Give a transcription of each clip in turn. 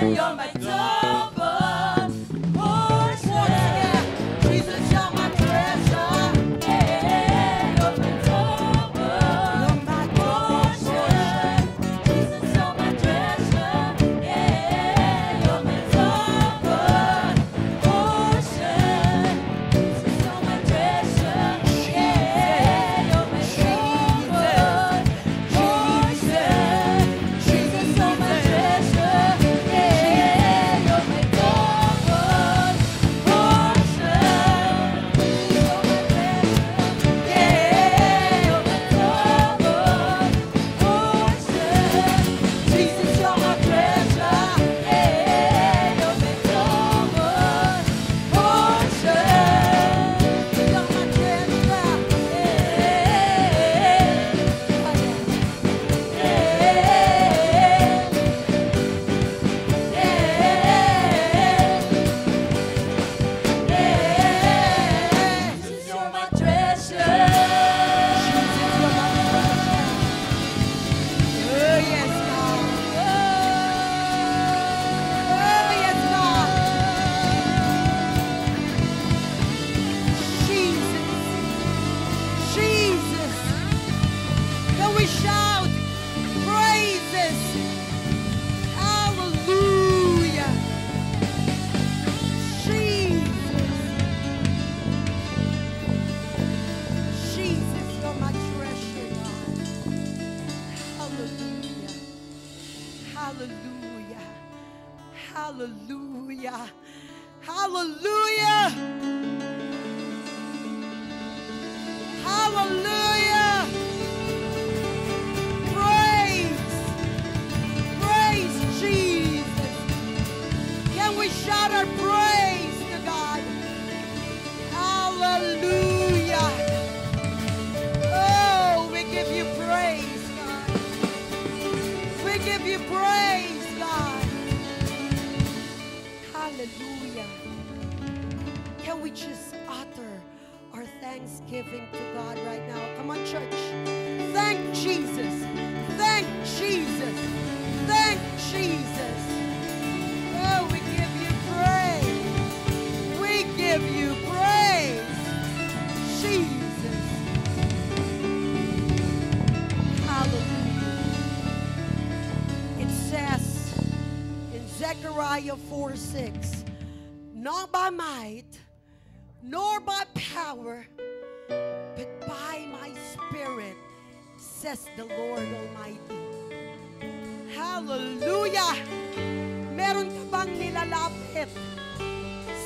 You're my double portion. Jesus, you're my treasure. Yeah, you're my double portion. Jesus, you're my treasure. Yeah, you're my double portion. Jesus, you're my treasure. Yeah, you're my double portion. Jesus, you're my treasure. Yeah, you're my double portion. You're my treasure. Yeah, you're my double portion. Jesus, you're my treasure. Yeah, you're my double portion. You're my treasure. Jesus, you're my treasure. Oh, yes, God. Oh, yes, God. Jesus. Jesus. Can we shout praises? Hallelujah. Jesus. Jesus, you're my treasure, God. Hallelujah. Hallelujah. Hallelujah. Hallelujah. Hallelujah. Praise. Praise Jesus. Can we shout our praise to God? Hallelujah. Oh, we give you praise, God. We give you praise, God. Hallelujah. Can we just utter our thanksgiving to God right now? Come on, church. Thank Jesus. Thank Jesus. Thank Jesus. Oh, we give you praise. We give you praise. Jesus. Hallelujah. It says in Zechariah 4:6, not by might, nor by power, but by my spirit, says the Lord Almighty. Hallelujah! Meron ka bang nilalapit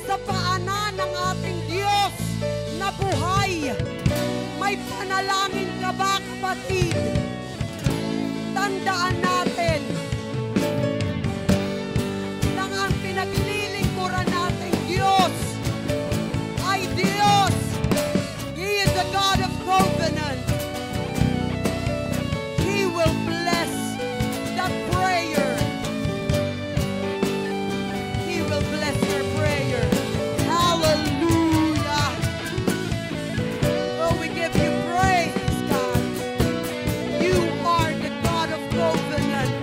sa paanan ng ating Diyos na buhay? May panalangin ka ba, kapatid? Tandaan natin nang ang pinaglilingkuran nating Diyos ay Diyos. He is the God of covenant. He will bless that prayer. He will bless your prayer. Hallelujah. Oh, we give you praise, God. You are the God of covenant.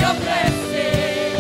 Your blessing.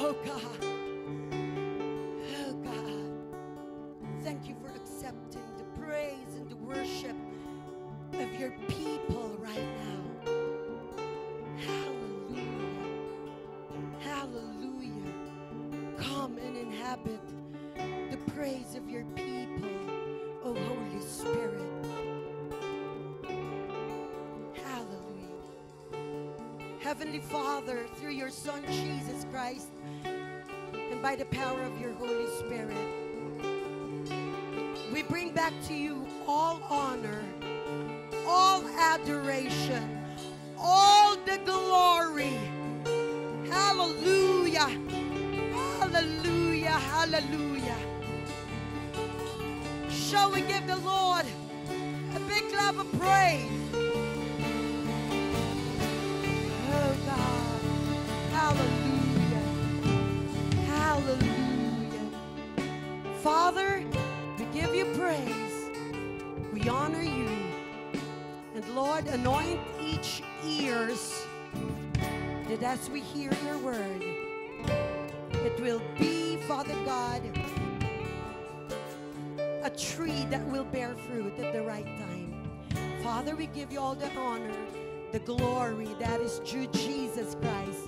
Oh God. Oh God. Thank you for accepting the praise and the worship of your people right now. Hallelujah. Hallelujah. Come and inhabit the praise of your people, oh Holy Spirit. Hallelujah. Heavenly Father, through your Son Jesus Christ, and by the power of your Holy Spirit, we bring back to you all honor, all adoration, all the glory. Hallelujah. Hallelujah. Hallelujah. Shall we give the Lord a big clap of praise? Oh God. Hallelujah. Hallelujah. Father, we give you praise. We honor you. And Lord, anoint each ears that as we hear your word, it will be, Father God, a tree that will bear fruit at the right time. Father, we give you all the honor, the glory that is due Jesus Christ.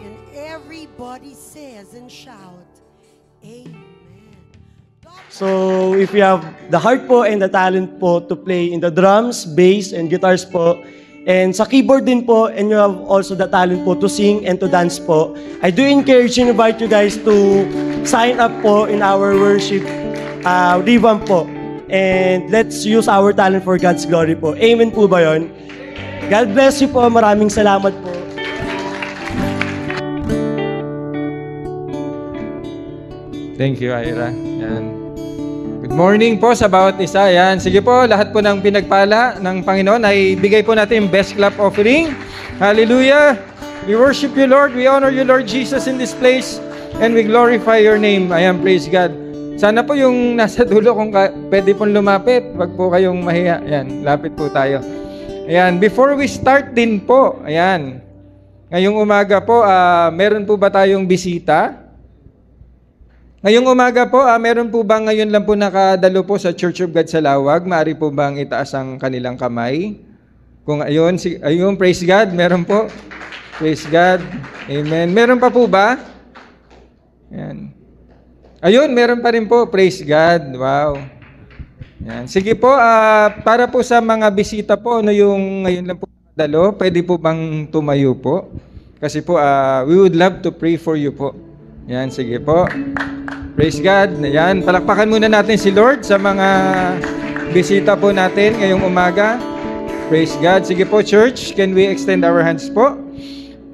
And everybody says and shout, Amen. So, if you have the heart po and the talent po to play in the drums, bass, and guitars po, and sa keyboard din po, and you have also the talent po to sing and to dance po, I do encourage and invite you guys to sign up po in our worship revamp po. And let's use our talent for God's glory po. Amen po ba yun? God bless you po. Maraming salamat po. Thank you, Ira. Yan. Good morning po sa bawat isa. Yan. Sige po, lahat po ng pinagpala ng Panginoon ay bigay po natin yung best clap offering. Hallelujah! We worship you, Lord. We honor you, Lord Jesus, in this place. And we glorify your name. Ayan, praise God. Sana po yung nasa dulo, kung pwede pong lumapit, wag po kayong mahiya. Ayan, lapit po tayo. Ayan, before we start din po, ayan, ngayong umaga po, meron po ba tayong bisita? Ngayong umaga po, meron po ba ngayon lang po nakadalo po sa Church of God sa Lawag? Maaari po bang itaas ang kanilang kamay? Kung ayun, praise God, meron po. Praise God. Amen. Meron pa po ba? Ayan. Ayun, meron pa rin po. Praise God. Wow. Yan. Sige po, para po sa mga bisita po, yung ngayon lang po nakadalo, pwede po bang tumayo po? Kasi po, we would love to pray for you po. Yan, sige po. Praise God. Yan, palakpakan muna natin si Lord sa mga bisita po natin ngayong umaga. Praise God. Sige po, church, can we extend our hands po?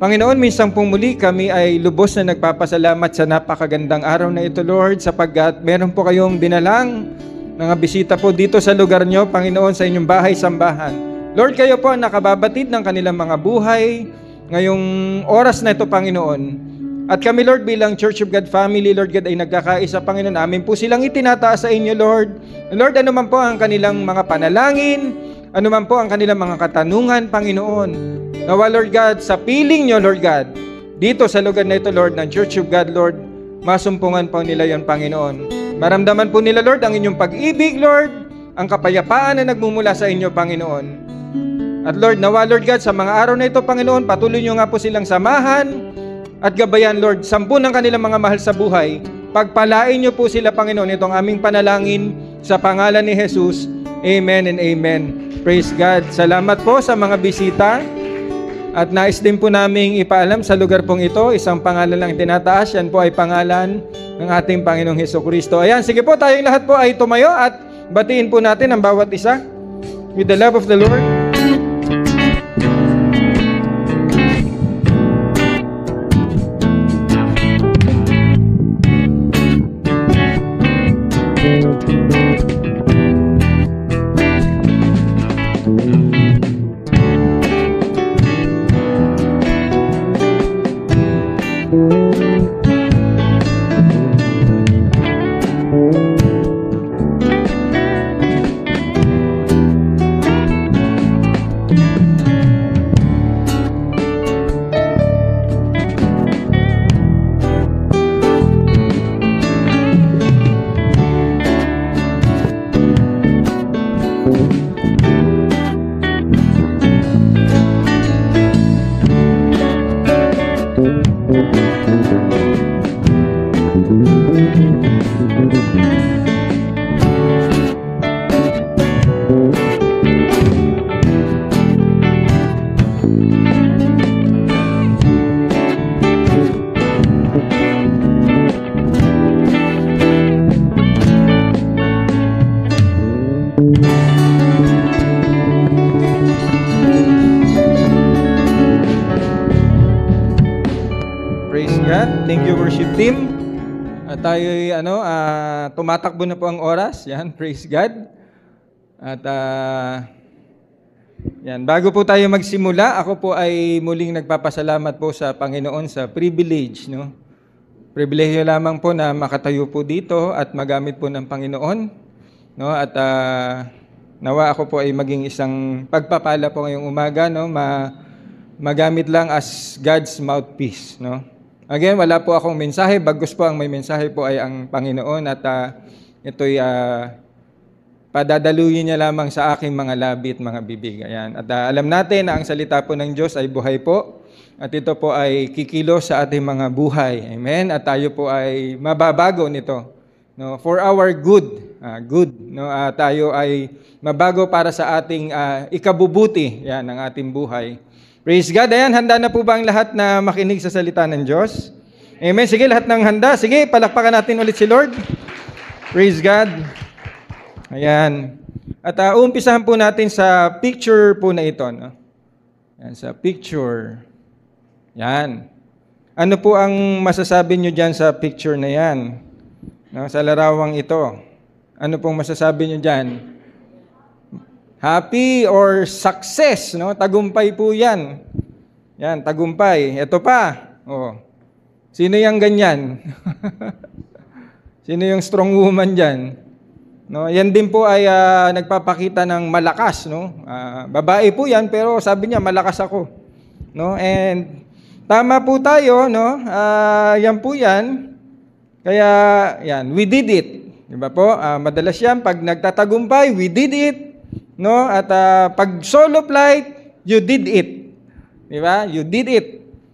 Panginoon, minsan pong muli kami ay lubos na nagpapasalamat sa napakagandang araw na ito, Lord, sapagkat meron po kayong dinalang mga bisita po dito sa lugar nyo, Panginoon, sa inyong bahay-sambahan. Lord, kayo po ang nakababatid ng kanilang mga buhay ngayong oras na ito, Panginoon. At kami, Lord, bilang Church of God family, Lord God, ay nagkakaisa, Panginoon. Amin po silang itinataas sa inyo, Lord. Lord, ano man po ang kanilang mga panalangin, ano man po ang kanilang mga katanungan, Panginoon. Nawa, Lord God, sa piling nyo, Lord God, dito sa lugar na ito, Lord, ng Church of God, Lord, masumpungan po nila yon, Panginoon. Maramdaman po nila, Lord, ang inyong pag-ibig, Lord, ang kapayapaan na nagmumula sa inyo, Panginoon. At Lord, nawa, Lord God, sa mga araw na ito, Panginoon, patuloy nyo nga po silang samahan at gabayan, Lord, 10 ng kanilang mga mahal sa buhay. Pagpalain nyo po sila, Panginoon. Ito ang aming panalangin sa pangalan ni Jesus. Amen and amen. Praise God. Salamat po sa mga bisita. At nais din po naming ipaalam sa lugar pong ito, isang pangalan lang tinataas. Yan po ay pangalan ng ating Panginoong Hesukristo. Ayan, sige po, tayong lahat po ay tumayo at batiin po natin ang bawat isa with the love of the Lord. God. Thank you, worship team. At tayo tumatakbo na po ang oras. Yan, praise God. At yan, bago po tayo magsimula, ako po ay muling nagpapasalamat po sa Panginoon sa privilege, no? Pribilehyo lamang po na makatayo po dito at magamit po ng Panginoon, no? At nawa ako po ay maging isang pagpapala po ngayong umaga, no? Magamit lang as God's mouthpiece, no? Again, wala po akong mensahe, bagkus po ang may mensahe po ay ang Panginoon at ito'y padadaluyin niya lamang sa aking mga labi at mga bibig. Ayan. At alam natin na ang salita po ng Diyos ay buhay po at ito po ay kikilos sa ating mga buhay. Amen? At tayo po ay mababago nito. No? For our good. No? Tayo ay mabago para sa ating ikabubuti ng ating buhay. Praise God. Ayan, handa na po ba ang lahat na makinig sa salita ng Diyos? Amen. Sige, lahat ng handa. Sige, palakpakan natin ulit si Lord. Praise God. Ayan. At umpisahan po natin sa picture po na ito. No? Ayan, sa picture. Yan. Ano po ang masasabi nyo dyan sa picture na yan? No, sa larawang ito. Ano pong masasabi nyo dyan? Happy or success, no? Tagumpay po yan. Yan, tagumpay. Ito pa. Oh. Sino yung ganyan? Sino yung strong woman dyan? No, yan din po ay nagpapakita ng malakas, no? Babae po yan, pero sabi niya malakas ako. No? And tama po tayo, no? Yan po yan. Kaya yan, we did it. 'Di ba po? Madalas yan pag nagtatagumpay, we did it. No? At pag solo flight, you did it. Di ba? You did it.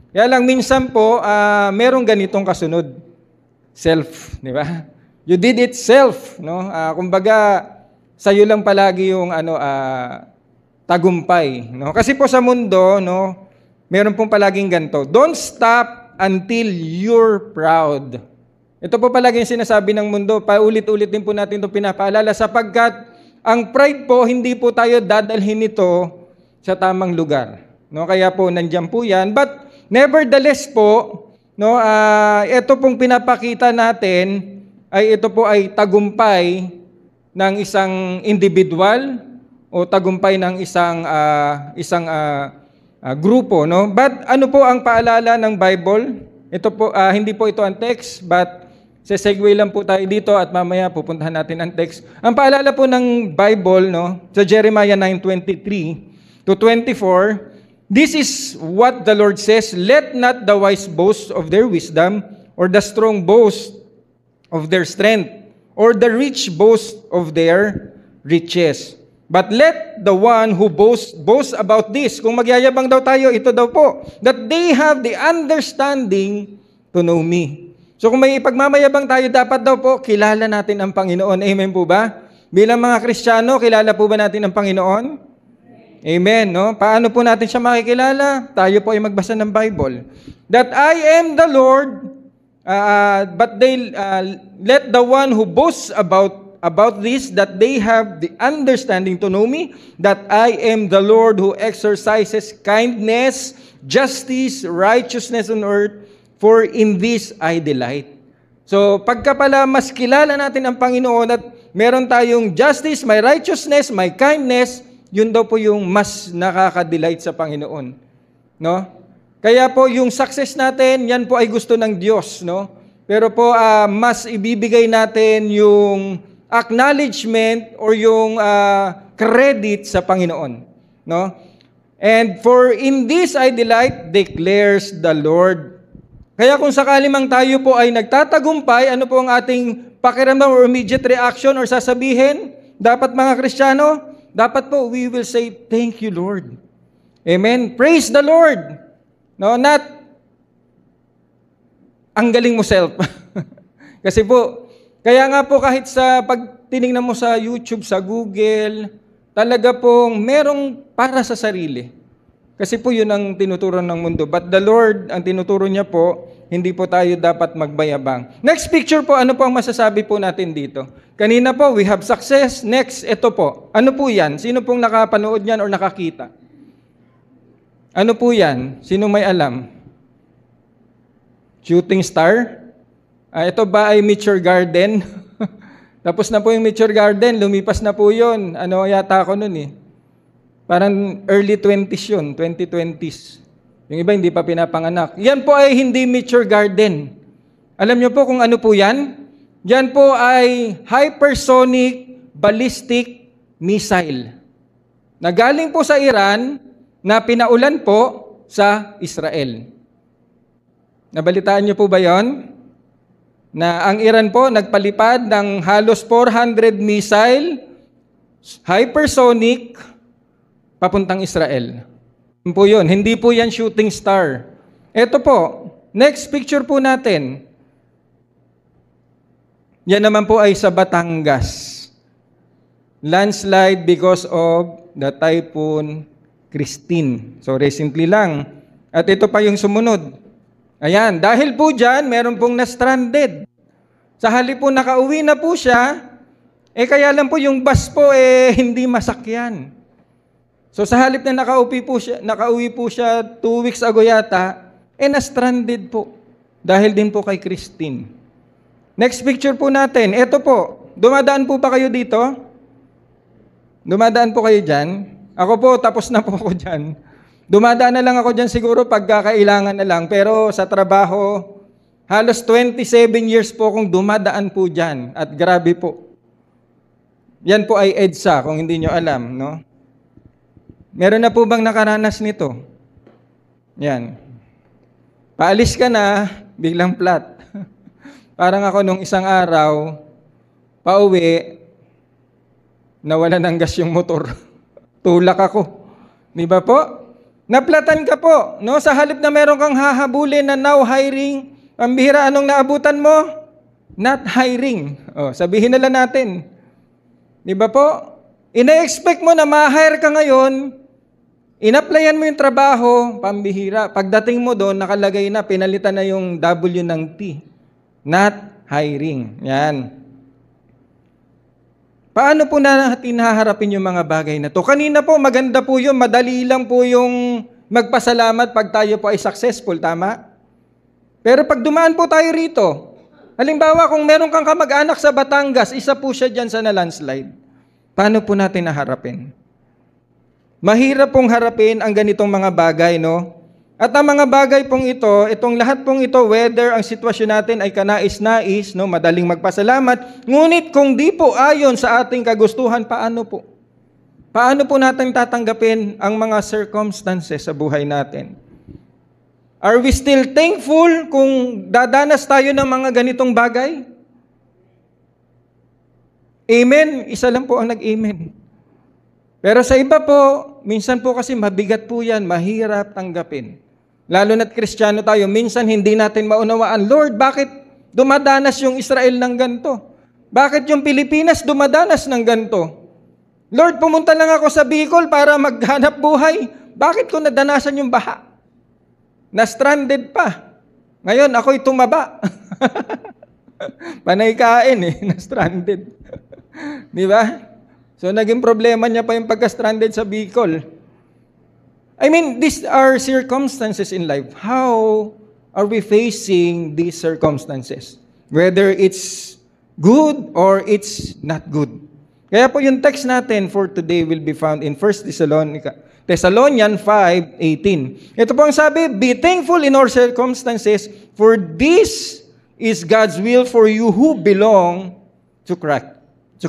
Kaya lang minsan po, merong ganitong kasunod. Self. Di ba? You did it self. No? Kumbaga, sa'yo lang palagi yung tagumpay. No? Kasi po sa mundo, no, meron pong palaging ganito. Don't stop until you're proud. Ito po palagi yung sinasabi ng mundo. Paulit-ulit din po natin ito pinapaalala sapagkat ang pride po, hindi po tayo dadalhin nito sa tamang lugar. No, kaya po nandiyan po 'yan. But nevertheless po, no, ito pong pinapakita natin ay ito po ay tagumpay ng isang individual o tagumpay ng isang grupo, no? But ano po ang paalala ng Bible? Ito po hindi po ito ang text, but sesegue lang po tayo dito at mamaya pupuntahan natin ang text. Ang paalala po ng Bible, no, sa Jeremiah 9:23 to 24, this is what the Lord says, let not the wise boast of their wisdom, or the strong boast of their strength, or the rich boast of their riches. But let the one who boast about this. Kung magyayabang daw tayo, ito daw po, that they have the understanding to know me. So kung may ipagmamayabang tayo, dapat daw po, kilala natin ang Panginoon. Amen po ba? Bilang mga Kristiyano, kilala po ba natin ang Panginoon? Amen, no? Paano po natin siya makikilala? Tayo po ay magbasa ng Bible. That I am the Lord, but let the one who boasts about this, that they have the understanding to know me, that I am the Lord who exercises kindness, justice, righteousness on earth, for in this I delight. So, pagka pala mas kilala natin ang Panginoon at meron tayong justice, may righteousness, may kindness, yun daw po yung mas nakaka-delight sa Panginoon. No? Kaya po yung success natin, yan po ay gusto ng Diyos. No? Pero po, mas ibibigay natin yung acknowledgement or yung credit sa Panginoon. No? And for in this I delight, declares the Lord. Kaya kung sakali mang tayo po ay nagtatagumpay, ano po ang ating pakiramdam or immediate reaction or sasabihin? Dapat mga Kristiyano, dapat po we will say, thank you Lord. Amen? Praise the Lord. No, not ang galing mo self. Kasi po, kaya nga po kahit sa pag tinignan mo sa YouTube, sa Google, talaga pong merong para sa sarili. Kasi po yun ang tinuturo ng mundo. But the Lord, ang tinuturo niya po, hindi po tayo dapat magbayabang. Next picture po, ano po ang masasabi po natin dito? Kanina po, we have success. Next, ito po. Ano po yan? Sino pong nakapanood yan or nakakita? Ano po yan? Sino may alam? Shooting star. Ito ba ay Mature Garden? Tapos na po yung Mature Garden, lumipas na po yun. Ano yata ako nun eh. Parang early 20s yun, 2020s. Yung iba hindi pa pinapanganak. Yan po ay hindi Mature Garden. Alam niyo po kung ano po yan? Yan po ay hypersonic ballistic missile. Na galing po sa Iran, na pinaulan po sa Israel. Nabalitaan niyo po ba yon? Na ang Iran po nagpalipad ng halos 400 missile, hypersonic, papuntang Israel. Yun po yun. Hindi po yan shooting star. Ito po, next picture po natin. Yan naman po ay sa Batangas. Landslide because of the Typhoon Christine. So recently lang. At ito pa yung sumunod. Ayan, dahil po dyan, meron pong na-stranded. Sa halip po nakauwi na po siya, kaya lang po yung bus po hindi masakyan. So sa halip na nakauwi po siya 2 weeks ago yata, na-stranded po. Dahil din po kay Christine. Next picture po natin. Ito po, dumadaan po ba kayo dito? Dumadaan po kayo dyan? Ako po, tapos na po ako dyan. Dumadaan na lang ako dyan siguro pagkakailangan na lang. Pero sa trabaho, halos 27 years po akong dumadaan po dyan. At grabe po. Yan po ay EDSA, kung hindi nyo alam, no? Meron na po bang nakaranas nito? Yan. Paalis ka na, biglang flat. Parang ako nung isang araw, pauwi, nawala ng gas yung motor. Tulak ako. Di ba po? Naplatan ka po, no? Sa halip na meron kang hahabulin na now hiring, pambihira, anong naabutan mo? Not hiring. Sabihin na lang natin. Di ba po? Ina-expect mo na ma-hire ka ngayon, in-applyan mo yung trabaho, pambihira. Pagdating mo doon, nakalagay na, pinalitan na yung W ng T. Not hiring. Yan. Paano po natin haharapin yung mga bagay na to? Kanina po, maganda po yun, madali lang po yung magpasalamat pag tayo po ay successful, tama? Pero pag dumaan po tayo rito, halimbawa kung meron kang kamag-anak sa Batangas, isa po siya dyan sa na-landslide. Paano po natin naharapin? Mahirap pong harapin ang ganitong mga bagay, no? At ang mga bagay pong ito, itong lahat pong ito, whether ang sitwasyon natin ay kanais-nais, no, madaling magpasalamat, ngunit kung di po ayon sa ating kagustuhan, paano po? Paano po natin tatanggapin ang mga circumstances sa buhay natin? Are we still thankful kung dadanas tayo ng mga ganitong bagay? Amen? Isa lang po ang nag-amen. Pero sa iba po, minsan po kasi mabigat po yan, mahirap tanggapin. Lalo na't Kristiyano tayo, minsan hindi natin maunawaan, Lord, bakit dumadanas yung Israel ng ganito? Bakit yung Pilipinas dumadanas ng ganito? Lord, pumunta lang ako sa Bicol para maghanap buhay. Bakit ko nadanasan yung baha? Na-stranded pa. Ngayon, ako'y tumaba. Panay kain na-stranded. Di ba? So, naging problema niya pa yung pagka-stranded sa Bicol. I mean, these are circumstances in life. How are we facing these circumstances? Whether it's good or it's not good. Kaya po yung text natin for today will be found in 1 Thessalonians 5:18. Ito po ang sabi, be thankful in all circumstances, for this is God's will for you who belong to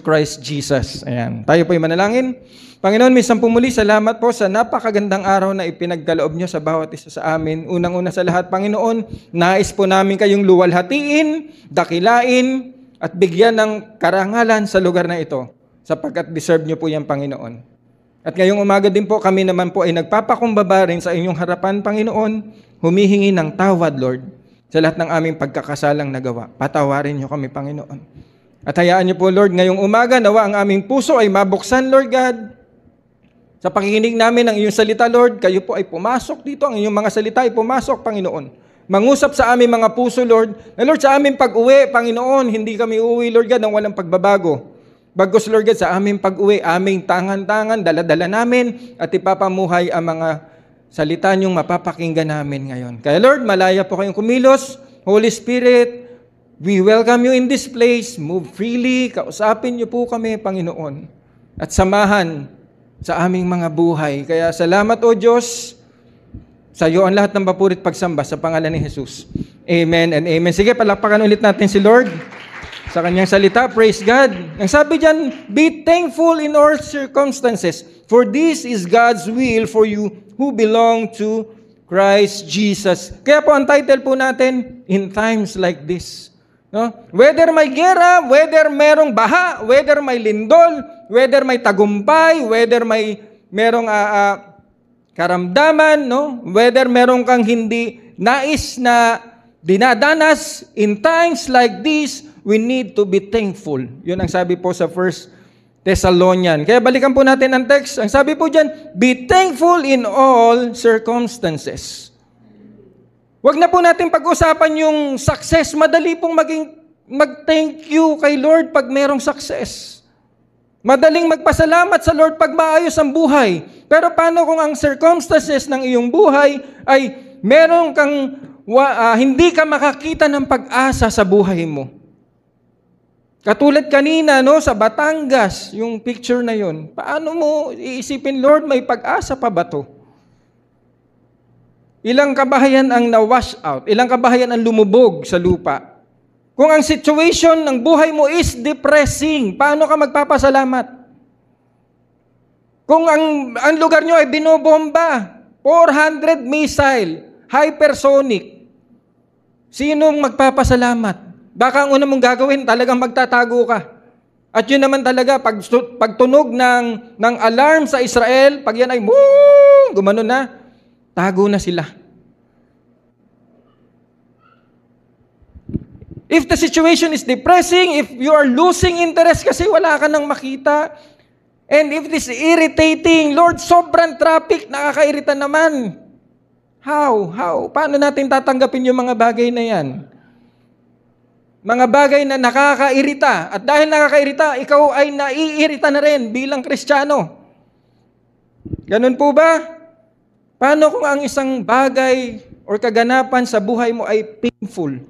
Christ Jesus. Ayan. Tayo po yung manalangin. Panginoon, minsan po muli, salamat po sa napakagandang araw na ipinagkaloob nyo sa bawat isa sa amin. Unang-una sa lahat, Panginoon, nais po namin kayong luwalhatiin, dakilain, at bigyan ng karangalan sa lugar na ito, sapagkat deserve nyo po yan, Panginoon. At ngayong umaga din po, kami naman po ay nagpapakumbaba rin sa inyong harapan, Panginoon, humihingi ng tawad, Lord, sa lahat ng aming pagkakasalang nagawa. Patawarin nyo kami, Panginoon. At hayaan niyo po, Lord, ngayong umaga, nawa ang aming puso ay mabuksan, Lord God. Sa pakikinig namin ng iyong salita, Lord, kayo po ay pumasok dito. Ang iyong mga salita ay pumasok, Panginoon. Mangusap sa aming mga puso, Lord. Na Lord, sa aming pag-uwi, Panginoon, hindi kami uuwi, Lord God, ng walang pagbabago. Bagos, Lord God, sa aming pag-uwi, aming tangan-tangan, dala-dala namin, at ipapamuhay ang mga salita niyong mapapakinggan namin ngayon. Kaya, Lord, malaya po kayong kumilos. Holy Spirit, we welcome you in this place. Move freely. Kausapin niyo po kami, Panginoon. At samahan sa aming mga buhay. Kaya salamat, O Diyos. Sa iyo ang lahat ng papurit pagsamba sa pangalan ni Jesus. Amen and amen. Sige, palakpakan ulit natin si Lord sa kanyang salita. Praise God. Ang sabi diyan, be thankful in all circumstances, for this is God's will for you who belong to Christ Jesus. Kaya po ang title po natin, In Times Like This. No? Whether may gera, whether merong baha, whether may lindol, whether may tagumpay, whether merong karamdaman, no? Whether merong kang hindi nais na dinadanas, in times like this, we need to be thankful. Yun ang sabi po sa 1 Thessalonians. Kaya balikan po natin ang text. Ang sabi po dyan, be thankful in all circumstances. Wag na po natin pag-usapan yung success. Madali pong mag-thank you kay Lord pag merong success. Madaling magpasalamat sa Lord pag maayos ang buhay. Pero paano kung ang circumstances ng iyong buhay ay meron kang hindi ka makakita ng pag-asa sa buhay mo? Katulad kanina, no, sa Batangas, yung picture na yun. Paano mo iisipin, Lord, may pag-asa pa ba to? Ilang kabahayan ang na-wash out? Ilang kabahayan ang lumubog sa lupa? Kung ang situation ng buhay mo is depressing, paano ka magpapasalamat? Kung ang lugar nyo ay binobomba, 400 missile, hypersonic, sinong magpapasalamat? Baka ang una mong gagawin, talagang magtatago ka. At yun naman talaga, pagtunog ng alarm sa Israel, pag yan ay, gumano na, tago na sila. If the situation is depressing, if you are losing interest kasi wala ka nang makita, and if it is irritating, Lord, sobrang traffic, nakakairita naman. How? Paano natin tatanggapin yung mga bagay na yan? Mga bagay na nakakairita. At dahil nakakairita, ikaw ay naiirita na rin bilang Kristiyano. Ganun po ba? Paano kung ang isang bagay or kaganapan sa buhay mo ay painful?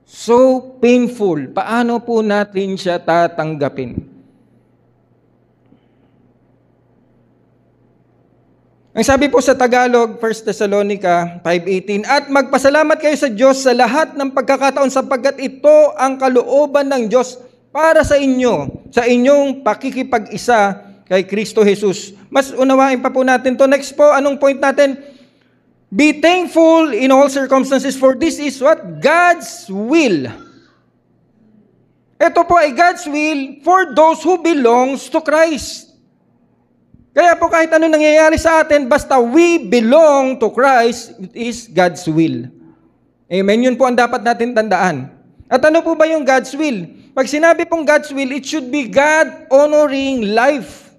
So painful. Paano po natin siya tatanggapin? Ang sabi po sa Tagalog, 1 Thessalonica 5:18, at magpasalamat kayo sa Diyos sa lahat ng pagkakataon sapagkat ito ang kalooban ng Diyos para sa inyo, sa inyong pakikipag-isa kay Kristo Jesus. Mas unawain pa po natin to. Next po, anong point natin? Be thankful in all circumstances, for this is what? God's will. Ito po ay God's will for those who belongs to Christ. Kaya po kahit ano nangyayari sa atin, basta we belong to Christ, it is God's will. Amen? Yun po ang dapat natin tandaan. At ano po ba yung God's will? Pag sinabi pong God's will, it should be God-honoring life.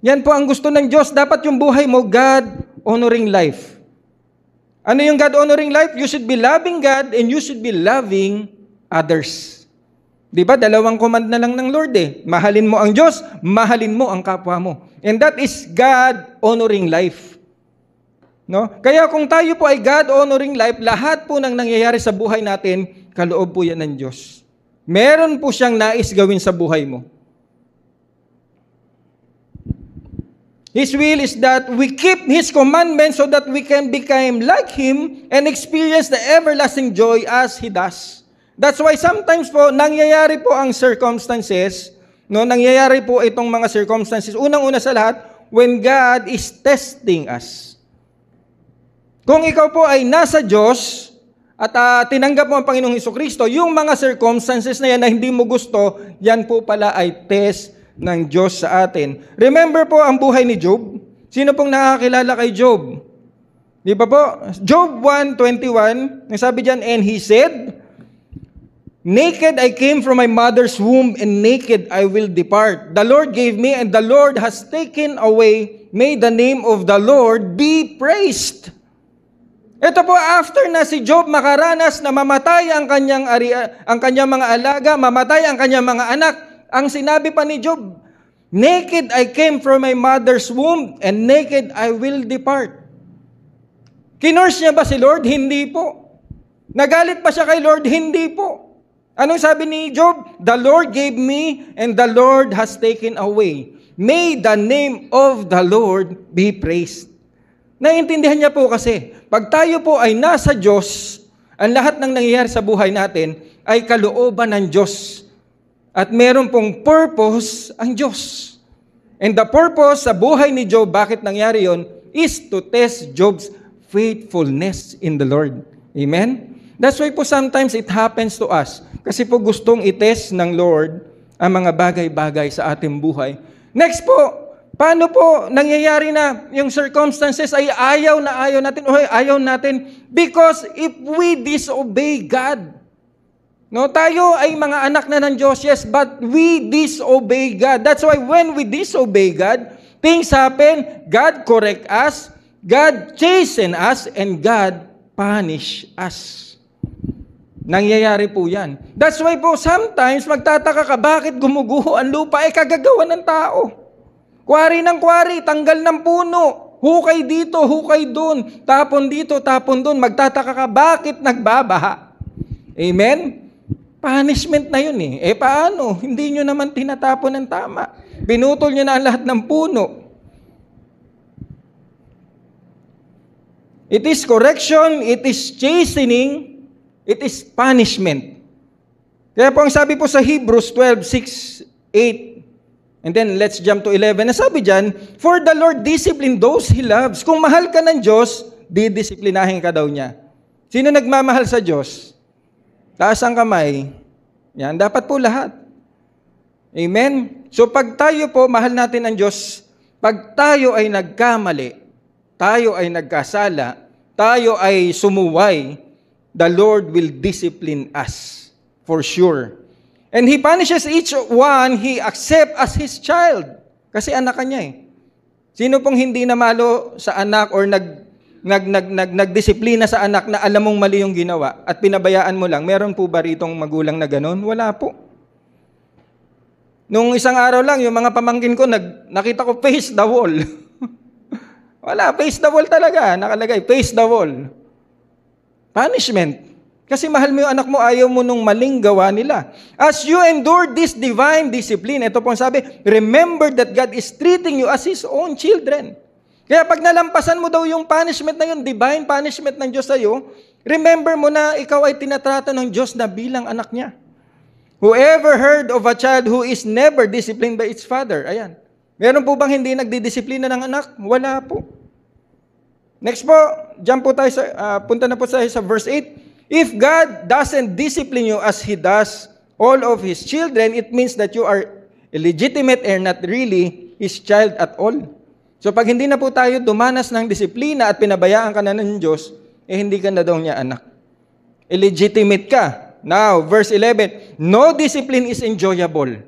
Yan po ang gusto ng Diyos. Dapat yung buhay mo, God-honoring life. Ano yung God-honoring life? You should be loving God and you should be loving others. Di ba? Dalawang command na lang ng Lord eh. Mahalin mo ang Diyos, mahalin mo ang kapwa mo. And that is God-honoring life. No? Kaya kung tayo po ay God-honoring life, lahat po ng nangyayari sa buhay natin, kaloob po yan ng Diyos. Meron po siyang nais gawin sa buhay mo. His will is that we keep His commandments so that we can become like Him and experience the everlasting joy as He does. That's why sometimes po, nangyayari po ang circumstances, no? Nangyayari po itong mga circumstances, unang-una sa lahat, when God is testing us. Kung ikaw po ay nasa Diyos, at tinanggap mo ang Panginoong Hesukristo, yung mga circumstances na yan na hindi mo gusto, yan po pala ay test ng Diyos sa atin. Remember po ang buhay ni Job? Sino pong nakakilala kay Job? Di ba po? Job 1:21, sabi dyan, and he said, naked I came from my mother's womb, and naked I will depart. The Lord gave me, and the Lord has taken away. May the name of the Lord be praised. Ito po, after na si Job makaranas na mamatay ang kanyang mga alaga, mamatay ang kanyang mga anak, ang sinabi pa ni Job, naked I came from my mother's womb, and naked I will depart. Kinurse niya ba si Lord? Hindi po. Nagalit pa siya kay Lord? Hindi po. Anong sabi ni Job? The Lord gave me and the Lord has taken away. May the name of the Lord be praised. Naiintindihan niya po kasi, pag tayo po ay nasa Diyos, ang lahat ng nangyayari sa buhay natin ay kalooban ng Diyos. At meron pong purpose ang Diyos. And the purpose sa buhay ni Job, bakit nangyari yon, is to test Job's faithfulness in the Lord. Amen? That's why po sometimes it happens to us. Kasi po gustong itest ng Lord ang mga bagay-bagay sa ating buhay. Next po, paano po nangyayari na yung circumstances ay ayaw natin o ayaw natin? Because if we disobey God, no, tayo ay mga anak na ng Diyos, yes, but we disobey God. That's why when we disobey God, things happen, God correct us, God chasten us, and God punish us. Nangyayari po yan. That's why po sometimes magtataka ka, bakit gumuguho ang lupa? Kagagawa ng tao. Kwari ng kwari, tanggal ng puno, hukay dito, hukay doon, tapon dito, tapon doon. Magtataka ka, bakit nagbabaha? Amen? Punishment na yun eh. Paano? Hindi nyo naman tinatapon ng tama. Pinutol nyo na ang lahat ng puno. It is correction, it is chastening, it is punishment. Kaya po ang sabi po sa Hebrews 12:6, 8, and then let's jump to 11. Nasabi dyan, for the Lord discipline those He loves. Kung mahal ka ng Diyos, didisiplinahin ka daw niya. Sino nagmamahal sa Diyos? Taas ang kamay. Yan, dapat po lahat. Amen? So pag tayo po, mahal natin ang Diyos, pag tayo ay nagkamali, tayo ay nagkasala, tayo ay sumuway, the Lord will discipline us, for sure. And He punishes each one He accepts as His child. Kasi anak ka niya eh. Sino pong hindi namalo sa anak or nagdisiplina sa anak na alam mong mali yung ginawa at pinabayaan mo lang? Meron po ba ritong magulang na ganun? Wala po. Nung isang araw lang, yung mga pamangkin ko, nakita ko face the wall. Wala, face the wall talaga. Nakalagay, face the wall. Punishment. Kasi mahal mo yung anak mo, ayaw mo nung maling gawa nila. As you endure this divine discipline, ito po ang sabi, remember that God is treating you as His own children. Kaya pag nalampasan mo daw yung punishment na yun, divine punishment ng Diyos sa'yo, remember mo na ikaw ay tinatrato ng Diyos na bilang anak niya. Whoever heard of a child who is never disciplined by its father? Ayan. Meron po bang hindi nagdidisiplina ng anak? Wala po. Next po, jump po tayo punta na po tayo sa verse 8. If God doesn't discipline you as He does all of His children, it means that you are illegitimate and not really His child at all. So pag hindi na po tayo dumanas ng disiplina at pinabayaan ka na ng Diyos, hindi ka na daw niya anak. Illegitimate ka. Now, verse 11, no discipline is enjoyable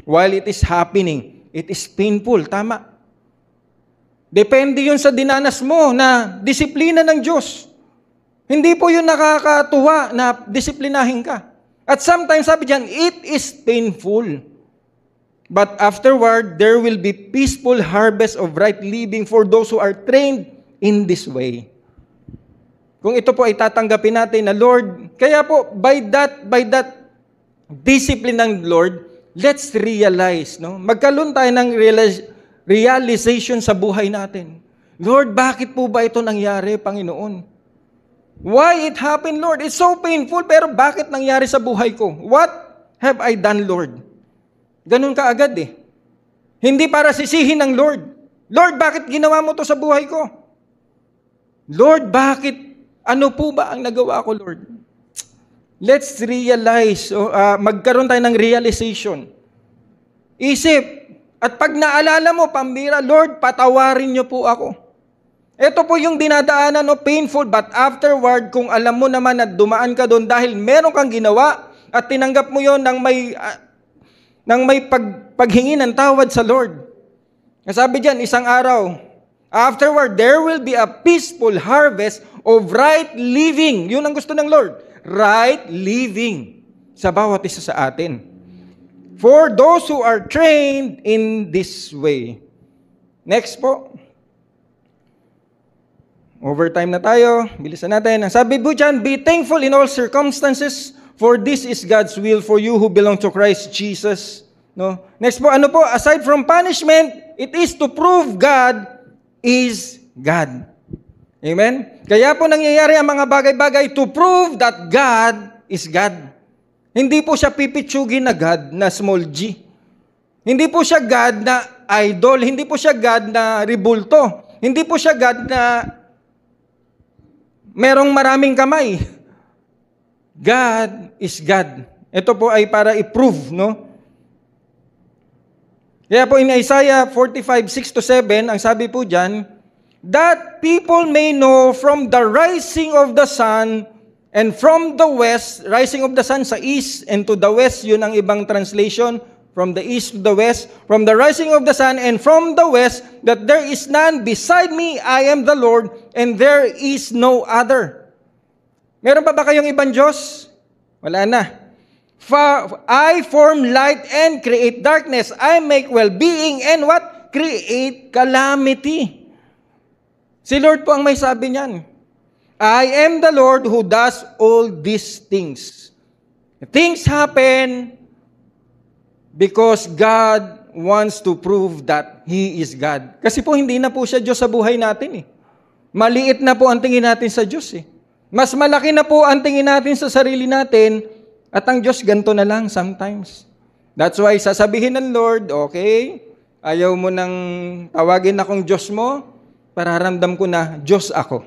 while it is happening. It is painful. Tama. Depende yun sa dinanas mo na disiplina ng Diyos. Hindi po yun nakakatuwa na disiplinahin ka. At sometimes, sabi diyan, it is painful. But afterward, there will be peaceful harvest of right living for those who are trained in this way. Kung ito po ay tatanggapin natin na Lord, kaya po, by that discipline ng Lord, let's realize, no? Magkaroon tayo ng realization sa buhay natin. Lord, bakit po ba ito nangyari, Panginoon? Why it happened, Lord? It's so painful, pero bakit nangyari sa buhay ko? What have I done, Lord? Ganun ka agad eh. Hindi para sisihin ng Lord. Lord, bakit ginawa mo to sa buhay ko? Lord, bakit? Ano po ba ang nagawa ko, Lord? Let's realize, magkaroon tayo ng realization. Isip, at pag naalala mo, pambira, Lord, patawarin niyo po ako. Ito po yung dinadaanan, painful, but afterward, kung alam mo naman na dumaan ka doon dahil meron kang ginawa at tinanggap mo yon nang may paghingi ng tawad sa Lord. Sabi diyan, isang araw, afterward, there will be a peaceful harvest of right living. Yun ang gusto ng Lord. Right living sa bawat isa sa atin. For those who are trained in this way. Next po. Overtime na tayo. Bilisan natin. Ang sabi po dyan, be thankful in all circumstances, for this is God's will for you who belong to Christ Jesus. No? Next po, ano po? Aside from punishment, it is to prove God is God. Amen? Kaya po nangyayari ang mga bagay-bagay to prove that God is God. Hindi po siya pipitsugin na God na small g. Hindi po siya God na idol. Hindi po siya God na ribulto. Hindi po siya God na merong maraming kamay. God is God. Ito po ay para i-prove, no? Kaya po in Isaiah 45:6-7, ang sabi po dyan, that people may know from the rising of the sun and from the west, rising of the sun sa east and to the west, yun ang ibang translation, from the east to the west, from the rising of the sun and from the west, that there is none beside me, I am the Lord, and there is no other. Meron pa ba kayong ibang Diyos? Wala na. I form light and create darkness. I make well-being and what? Create calamity. Si Lord po ang may sabi niyan. I am the Lord who does all these things. Things happen because God wants to prove that He is God. Kasi po hindi na po siya Diyos sa buhay natin eh. Maliit na po ang tingin natin sa Diyos eh. Mas malaki na po ang tingin natin sa sarili natin at ang Diyos ganito na lang sometimes. That's why sasabihin ng Lord, okay, ayaw mo nang tawagin akong Diyos mo, pararamdam ko na Diyos ako.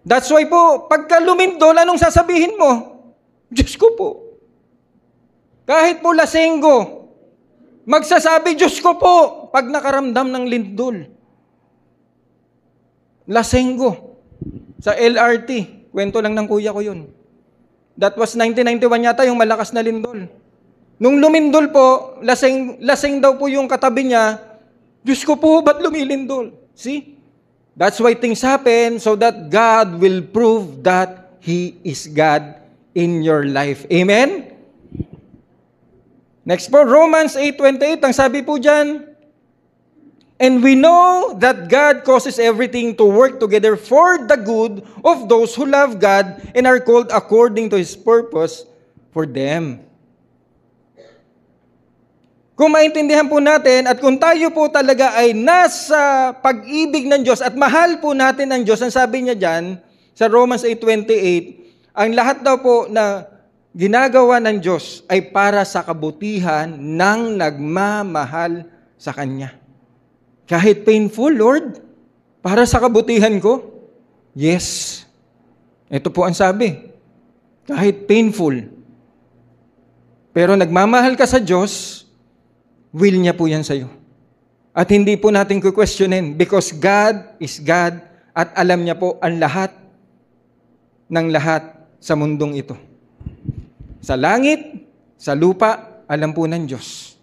That's why po, pagka lumindol, anong sasabihin mo? Diyos ko po. Kahit po lasenggo, magsasabi, Diyos ko po, pag nakaramdam ng lindol. Lasenggo. Sa LRT, kwento lang ng kuya ko yun. That was 1991 yata yung malakas na lindol. Nung lumindol po, laseng daw po yung katabi niya, Diyos ko po, ba't lumilindol? See? That's why things happen so that God will prove that He is God in your life. Amen? Next po, Romans 8:28, ang sabi po dyan, and we know that God causes everything to work together for the good of those who love God and are called according to His purpose for them. Kung maintindihan po natin at kung tayo po talaga ay nasa pag-ibig ng Diyos at mahal po natin ang Diyos, ang sabi niya dyan sa Romans 8:28, ang lahat daw po na ginagawa ng Diyos ay para sa kabutihan ng nagmamahal sa Kanya. Kahit painful, Lord, para sa kabutihan ko? Yes. Ito po ang sabi. Kahit painful. Pero nagmamahal ka sa Diyos, will niya po yan sa'yo. At hindi po natin kukwestiyonin because God is God at alam niya po ang lahat ng lahat sa mundong ito. Sa langit, sa lupa, alam po ng Diyos.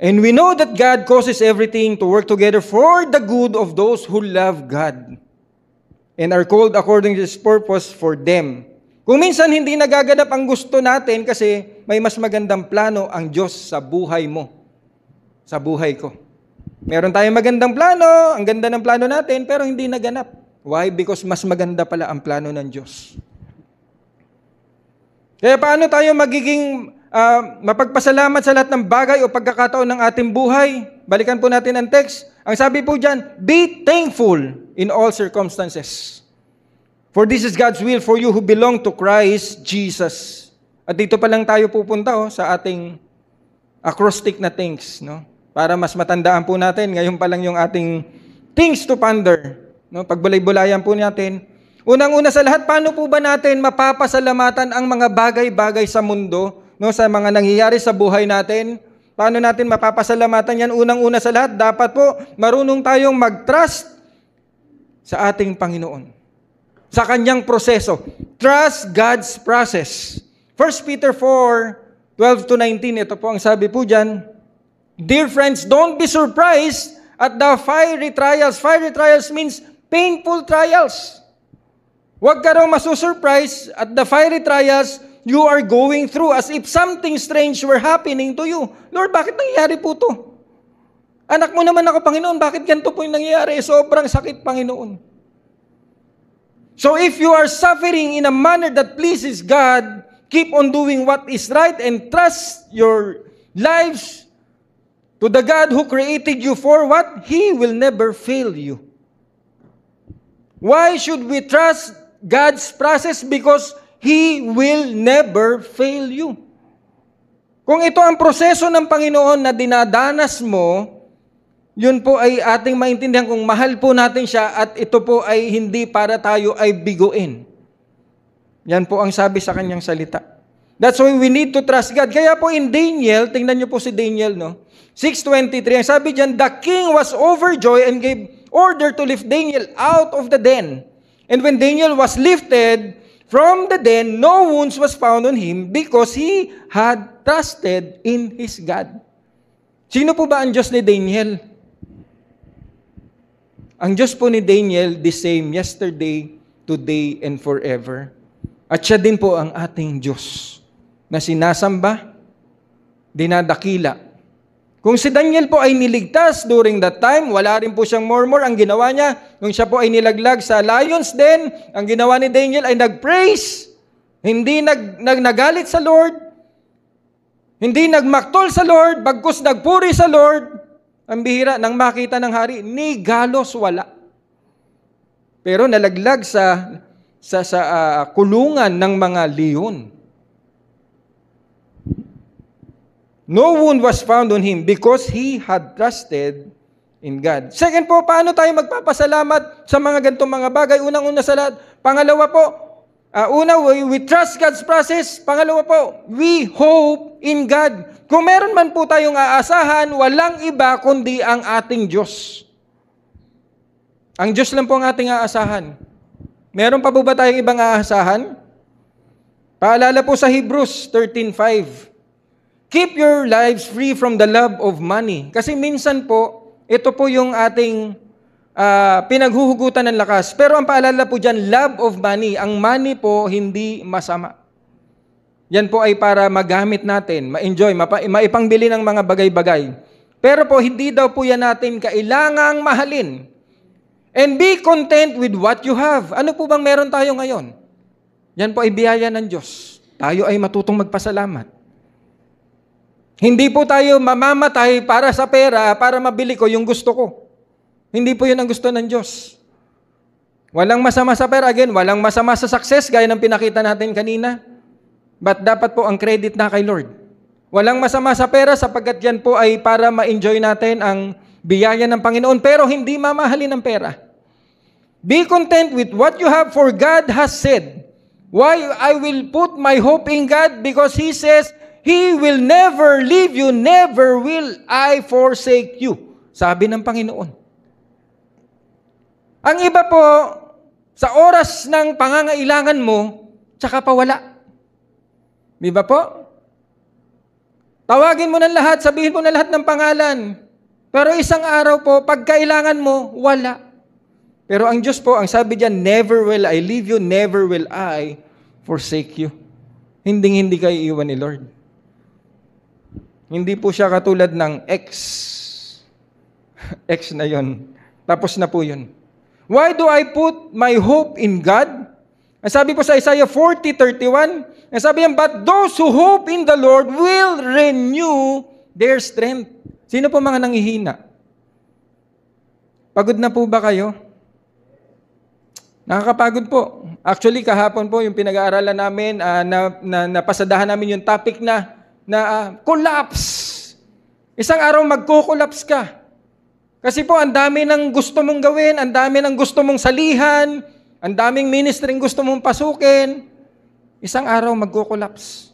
And we know that God causes everything to work together for the good of those who love God and are called according to His purpose for them. Kung minsan hindi nagaganap ang gusto natin kasi may mas magandang plano ang Diyos sa buhay mo, sa buhay ko. Meron tayong magandang plano, ang ganda ng plano natin, pero hindi naganap. Why? Because mas maganda pala ang plano ng Diyos. Kaya paano tayo magiging mapagpasalamat sa lahat ng bagay o pagkakataon ng ating buhay? Balikan po natin ang text. Ang sabi po dyan, be thankful in all circumstances. For this is God's will for you who belong to Christ Jesus. At dito pa lang tayo pupunta sa ating acrostic na things. No? Para mas matandaan po natin, ngayon pa lang yung ating things to ponder. No? Pagbulay-bulayan po natin. Unang-una sa lahat, paano po ba natin mapapasalamatan ang mga bagay-bagay sa mundo, no, sa mga nangyayari sa buhay natin? Paano natin mapapasalamatan yan? Unang-una sa lahat, dapat po marunong tayong mag-trust sa ating Panginoon. Sa kanyang proseso. Trust God's process. 1 Peter 4:12-19, ito po ang sabi po dyan. Dear friends, don't be surprised at the fiery trials. Fiery trials means painful trials. Huwag ka raw masusurprise at the fiery trials you are going through as if something strange were happening to you. Lord, bakit nangyayari po to? Anak mo naman ako, Panginoon, bakit ganito po yung nangyayari? Sobrang sakit, Panginoon. So if you are suffering in a manner that pleases God, keep on doing what is right and trust your lives to the God who created you for what? He will never fail you. Why should we trust God's process? Because He will never fail you. Kung ito ang proseso ng Panginoon na dinadanas mo, yun po ay ating maintindihan kung mahal po natin siya at ito po ay hindi para tayo ay biguin. Yan po ang sabi sa kanyang salita. That's why we need to trust God. Kaya po in Daniel, tingnan niyo po si Daniel, no? 6:23, ang sabi diyan, the king was overjoyed and gave order to lift Daniel out of the den. And when Daniel was lifted from the den, no wounds was found on him because he had trusted in his God. Sino po ba ang Diyos ni Daniel? Ang Diyos po ni Daniel, the same yesterday, today, and forever. At siya din po ang ating Diyos na sinasamba, dinadakila. Kung si Daniel po ay niligtas during that time, wala rin po siyang murmur. Ang ginawa niya, nung siya po ay nilaglag sa lions den, ang ginawa ni Daniel ay nag-praise. Hindi nagalit sa Lord. Hindi nagmaktol sa Lord, bagkus nagpuri sa Lord. Ang bihira, nang makita ng hari, ni galos wala. Pero nalaglag sa kulungan ng mga leon. No wound was found on him because he had trusted in God. Second po, paano tayo magpapasalamat sa mga ganitong mga bagay? Unang-una sa lahat. Pangalawa po, we trust God's process. Pangalawa po, we hope in God. Kung meron man po tayong aasahan, walang iba kundi ang ating Diyos. Ang Diyos lang po ang ating aasahan. Meron pa po ba tayong ibang aasahan? Paalala po sa Hebrews 13:5. Keep your lives free from the love of money. Kasi minsan po, ito po yung ating pinaghuhugutan ng lakas. Pero ang paalala po dyan, love of money. Ang money po, hindi masama. Yan po ay para magamit natin, ma-enjoy, maipangbili ng mga bagay-bagay. Pero po, hindi daw po yan natin kailangang mahalin. And be content with what you have. Ano po bang meron tayo ngayon? Yan po ay biyaya ng Diyos. Tayo ay matutong magpasalamat. Hindi po tayo mamamatay para sa pera, para mabili ko yung gusto ko. Hindi po yun ang gusto ng Diyos. Walang masama sa pera. Again, walang masama sa success, gaya ng pinakita natin kanina. But dapat po ang credit na kay Lord. Walang masama sa pera sapagkat yan po ay para ma-enjoy natin ang biyaya ng Panginoon, pero hindi mamahalin ng pera. Be content with what you have, for God has said, why I will put my hope in God, because He says, He will never leave you, never will I forsake you. Sabi ng Panginoon. Ang iba po, sa oras ng pangangailangan mo, tsaka pa wala. Di ba po? Tawagin mo ng lahat, sabihin mo na lahat ng pangalan. Pero isang araw po, pag kailangan mo, wala. Pero ang Diyos po, ang sabi diyan, never will I leave you, never will I forsake you. Hindi kayo iwan ni Lord. Hindi po siya katulad ng ex na yon. Tapos na po yun. Why do I put my hope in God? Ang sabi po sa Isaiah 40:31, ang sabi yan, but those who hope in the Lord will renew their strength. Sino po mga nanghihina? Pagod na po ba kayo? Nakakapagod po. Actually, kahapon po yung pinag-aaralan namin, napasadahan namin yung topic na collapse. Isang araw magko-collapse ka. Kasi po, ang dami ng gusto mong gawin, ang dami ng gusto mong salihan, ang daming ministry gusto mong pasukin. Isang araw magko-collapse.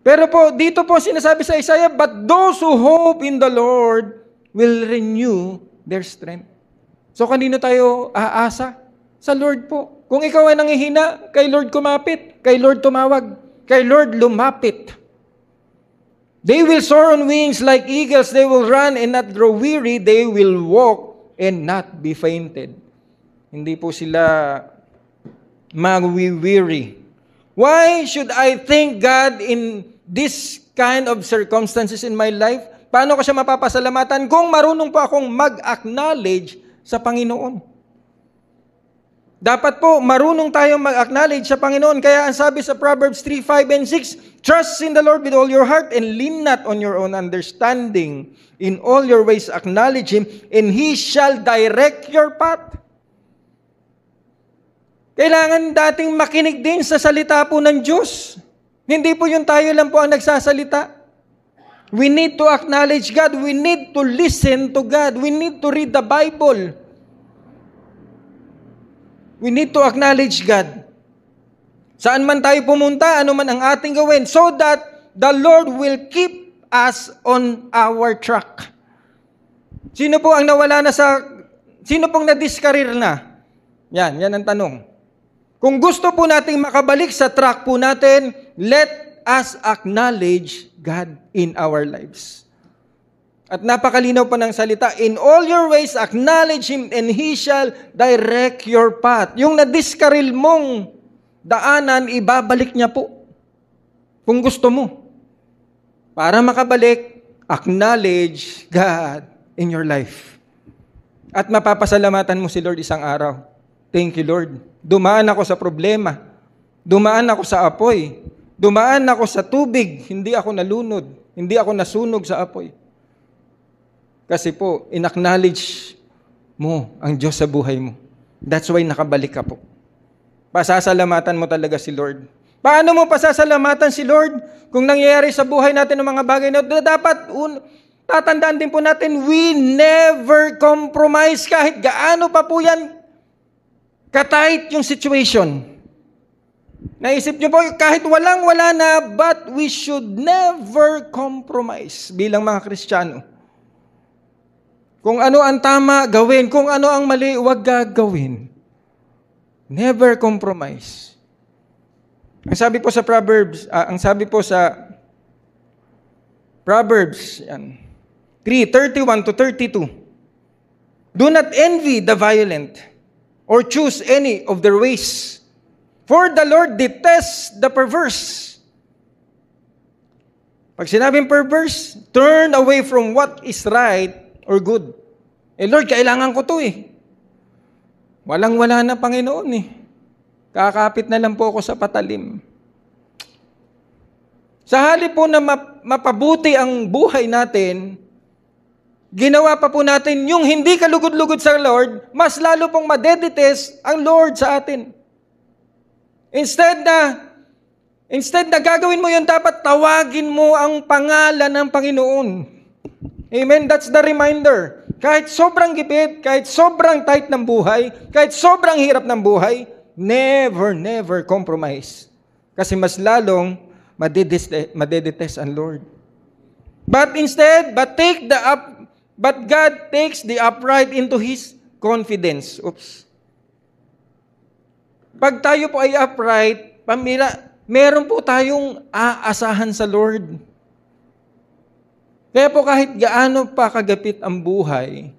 Pero po, dito po sinasabi sa Isaiah, but those who hope in the Lord will renew their strength. So, kanino tayo aasa? Sa Lord po. Kung ikaw ay nanghihina, kay Lord kumapit, kay Lord tumawag, kay Lord lumapit. They will soar on wings like eagles. They will run and not grow weary. They will walk and not be fainted. Hindi po sila mag-weary. Why should I thank God in this kind of circumstances in my life? Paano ko siya mapapasalamatan kung marunong po akong mag-acknowledge sa Panginoon? Dapat po marunong tayong mag-acknowledge sa Panginoon. Kaya ang sabi sa Proverbs 3, 5, and 6, trust in the Lord with all your heart and lean not on your own understanding. In all your ways acknowledge Him, and He shall direct your path. Kailangan dating makinig din sa salita po ng Diyos. Hindi po yung tayo lang po ang nagsasalita. We need to acknowledge God. We need to listen to God. We need to read the Bible. We need to acknowledge God. Saan man tayo pumunta, ano man ang ating gawin, so that the Lord will keep us on our track. Sino po ang nawala na sino pong na-discareer na? Yan ang tanong. Kung gusto po nating makabalik sa track po natin, let us acknowledge God in our lives. At napakalinaw pa ng salita, in all your ways acknowledge Him and He shall direct your path. Yung na-discareer mong daanan, ibabalik niya po. Kung gusto mo. Para makabalik, acknowledge God in your life. At mapapasalamatan mo si Lord isang araw. Thank you, Lord. Dumaan ako sa problema. Dumaan ako sa apoy. Dumaan ako sa tubig. Hindi ako nalunod. Hindi ako nasunog sa apoy. Kasi po, in-acknowledge mo ang Diyos sa buhay mo. That's why nakabalik ka po. Pasasalamatan mo talaga si Lord. Paano mo pasasalamatan si Lord kung nangyayari sa buhay natin ng mga bagay na dapat tatandaan din po natin, we never compromise kahit gaano pa po yan katight yung situation. Naisip niyo po, kahit walang-wala na, but we should never compromise bilang mga Kristiyano. Kung ano ang tama, gawin. Kung ano ang mali, huwag gagawin. Never compromise. Ang sabi po sa Proverbs, 3:31 to 32. Do not envy the violent, or choose any of their ways. For the Lord detests the perverse. Pag sinabing perverse, turn away from what is right or good. Lord, kailangan ko to Walang-wala na Panginoon Kakapit na lang po ako sa patalim. Sa halip po na mapabuti ang buhay natin, ginawa pa po natin yung hindi kalugod-lugod sa Lord, mas lalo pong madedetest ang Lord sa atin. Instead na gagawin mo yun, dapat tawagin mo ang pangalan ng Panginoon. Amen? That's the reminder. Kahit sobrang gipit, kahit sobrang tight ng buhay, kahit sobrang hirap ng buhay, never compromise. Kasi mas lalong madedetest ang Lord. But God takes the upright into His confidence. Oops. Pag tayo po ay upright, meron po tayong aasahan sa Lord. Kaya po kahit gaano pa kagapit ang buhay,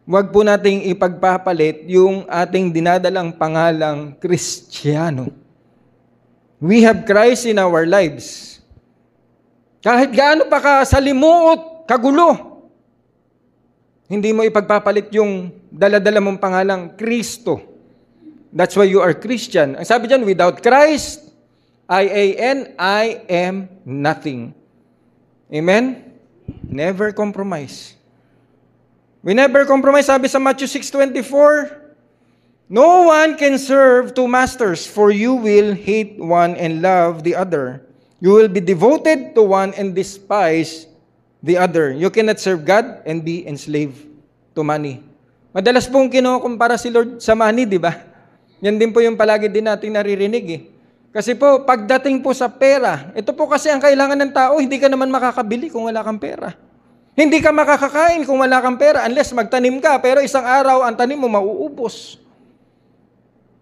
huwag po nating ipagpapalit yung ating dinadalang pangalang Kristiyano. We have Christ in our lives. Kahit gaano pa kasalimuot, kagulo, hindi mo ipagpapalit yung daladala mong pangalang Kristo. That's why you are Christian. Ang sabi dyan, without Christ, I-A-N, I am nothing. Amen? Never compromise. We never compromise. Sabi sa Matthew 6:24, no one can serve two masters, for you will hate one and love the other. You will be devoted to one and despise the other. You cannot serve God and be enslaved to money. Madalas pong kinukumpara si Lord sa money, di ba? Yan din po yung palagi din nating naririnig Kasi po, pagdating po sa pera, ito po kasi ang kailangan ng tao, hindi ka naman makakabili kung wala kang pera. Hindi ka makakakain kung wala kang pera unless magtanim ka, pero isang araw ang tanim mo mauubos.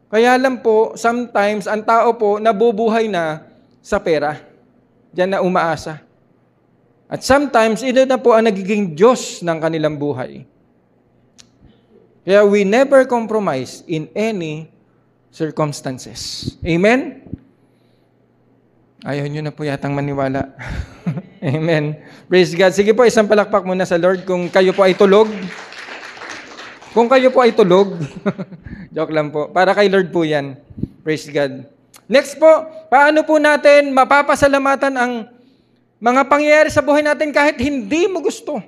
Kaya lang po, sometimes ang tao po nabubuhay na sa pera. Diyan na umaasa. At sometimes, ito na po ang nagiging Diyos ng kanilang buhay. Kaya we never compromise in any circumstances. Amen? Ayaw nyo na po yatang maniwala. Amen. Praise God. Sige po, isang palakpak muna sa Lord kung kayo po ay tulog. Kung kayo po ay tulog. Joke lang po. Para kay Lord po yan. Praise God. Next po, paano po natin mapapasalamatan ang mga pangyayari sa buhay natin kahit hindi mo gusto?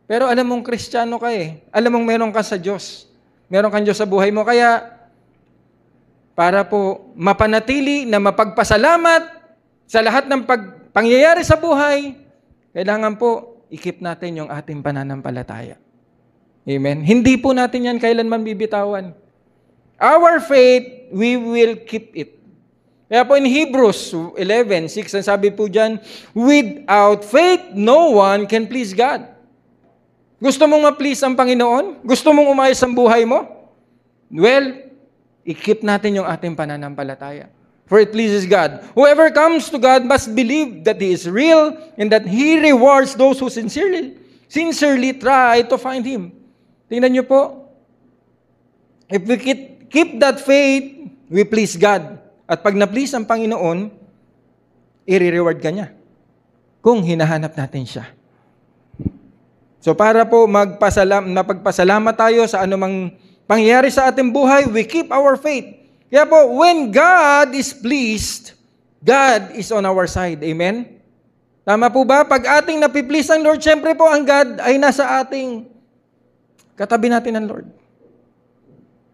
Pero alam mong Kristiyano ka eh. Alam mong meron ka sa Diyos. Meron kang Diyos sa buhay mo. Kaya, para po mapanatili na mapagpasalamat sa lahat ng pangyayari sa buhay, kailangan po i-keep natin yung ating pananampalataya. Amen? Hindi po natin yan kailanman bibitawan. Our faith, we will keep it. Kaya po in Hebrews 11:6, ang sabi po dyan, without faith, no one can please God. Gusto mong ma-please ang Panginoon? Gusto mong umayos ang buhay mo? Well, i-keep natin yung ating pananampalataya. For it pleases God. Whoever comes to God must believe that He is real and that He rewards those who sincerely try to find Him. Tingnan niyo po. If we keep that faith, we please God. At pag na-please ang Panginoon, i-reward ka niya. Kung hinahanap natin siya. So para po mapagpasalamat tayo sa anumang pangyayari sa ating buhay, we keep our faith. Kaya po, when God is pleased, God is on our side. Amen? Tama po ba? Pag ating napiplease ang Lord, syempre po ang God ay nasa ating katabi natin ang Lord.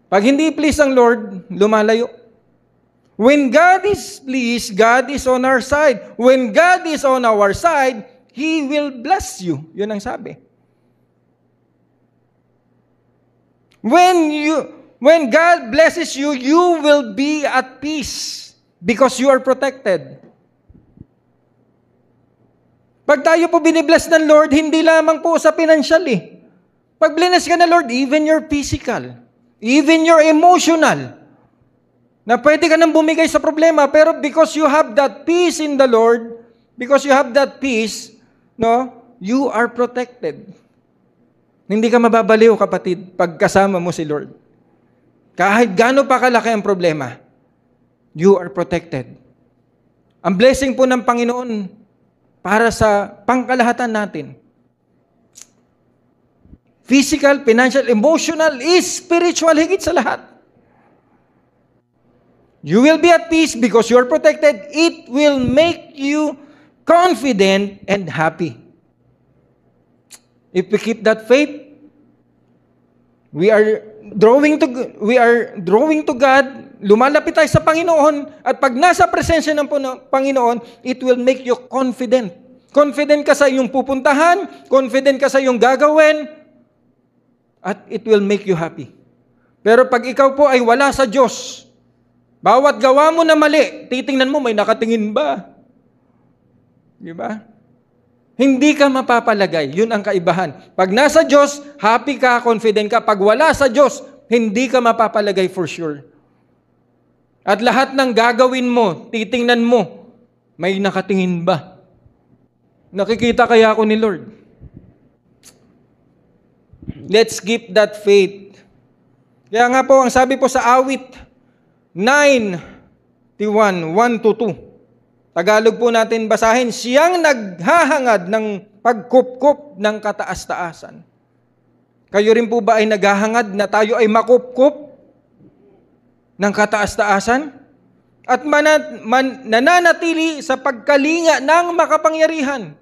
Pag hindi please ang Lord, lumalayo. When God is pleased, God is on our side. When God is on our side, He will bless you. Yun ang sabi. When God blesses you, you will be at peace because you are protected. Pag tayo po binibless ng Lord, hindi lamang po sa financial eh. Pag bless ka ng Lord, even your physical, even your emotional, na pwede ka nang bumigay sa problema, pero because you have that peace in the Lord, because you have that peace, no, you are protected. Hindi ka mababaliw, kapatid, pag kasama mo si Lord. Kahit gaano pa kalaki ang problema, you are protected. Ang blessing po ng Panginoon para sa pangkalahatan natin. Physical, financial, emotional, spiritual, higit sa lahat. You will be at peace because you are protected. It will make you confident and happy. If we keep that faith, we are drawing to God, lumalapit tayo sa Panginoon, at pag nasa presensya ng Panginoon, it will make you confident. Confident ka sa iyong pupuntahan, confident ka sa iyong gagawin, at it will make you happy. Pero pag ikaw po ay wala sa Diyos, bawat gawa mo na mali, titingnan mo, may nakatingin ba? Di ba? Hindi ka mapapalagay. Yun ang kaibahan. Pag nasa Diyos, happy ka, confident ka. Pag wala sa Diyos, hindi ka mapapalagay for sure. At lahat ng gagawin mo, titingnan mo, may nakatingin ba? Nakikita kaya ako ni Lord? Let's keep that faith. Kaya nga po, ang sabi po sa awit 9:1-2. Tagalog po natin basahin, siyang naghahangad ng pagkupkup ng kataas-taasan. Kayo rin po ba ay naghahangad na tayo ay makupkup ng kataas-taasan? At nananatili sa pagkalinga ng makapangyarihan?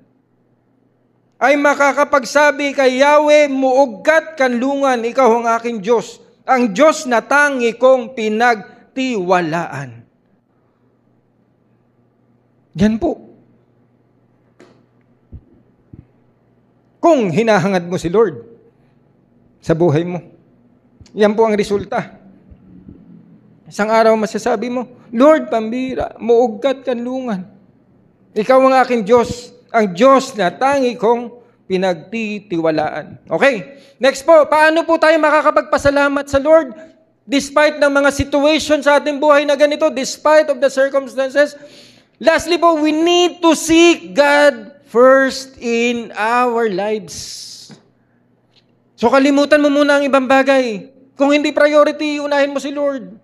Ay makakapagsabi kay Yahweh, muugkat kanlungan, ikaw ang aking Diyos, ang Diyos na tangi kong pinagtiwalaan. Yan po. Kung hinahangad mo si Lord sa buhay mo, yan po ang resulta. Isang araw masasabi mo, Lord, pambira, muugkat kanlungan. Ikaw ang aking Diyos, ang Diyos na tangi kong pinagtitiwalaan. Okay, next po, paano po tayo makakapagpasalamat sa Lord despite ng mga situation sa ating buhay na ganito, despite of the circumstances? Lastly po, we need to seek God first in our lives. So kalimutan mo muna ang ibang bagay. Kung hindi priority, unahin mo si Lord.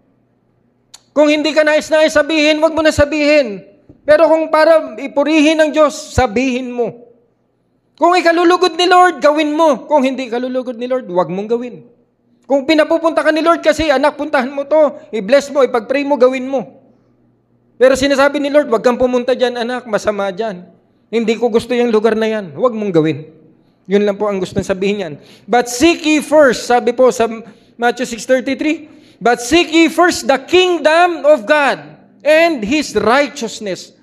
Kung hindi ka nais-nais sabihin, wag mo na sabihin. Pero kung para ipurihin ng Diyos, sabihin mo. Kung ikalulugod ni Lord, gawin mo. Kung hindi ikalulugod ni Lord, huwag mong gawin. Kung pinapupunta ka ni Lord kasi, anak, puntahan mo to, i-bless mo, ipag-pray mo, gawin mo. Pero sinasabi ni Lord, huwag kang pumunta dyan, anak, masama dyan. Hindi ko gusto yung lugar na yan. Huwag mong gawin. Yun lang po ang gusto sabihin yan. But seek ye first, sabi po sa Matthew 6:33, but seek ye first the kingdom of God and His righteousness.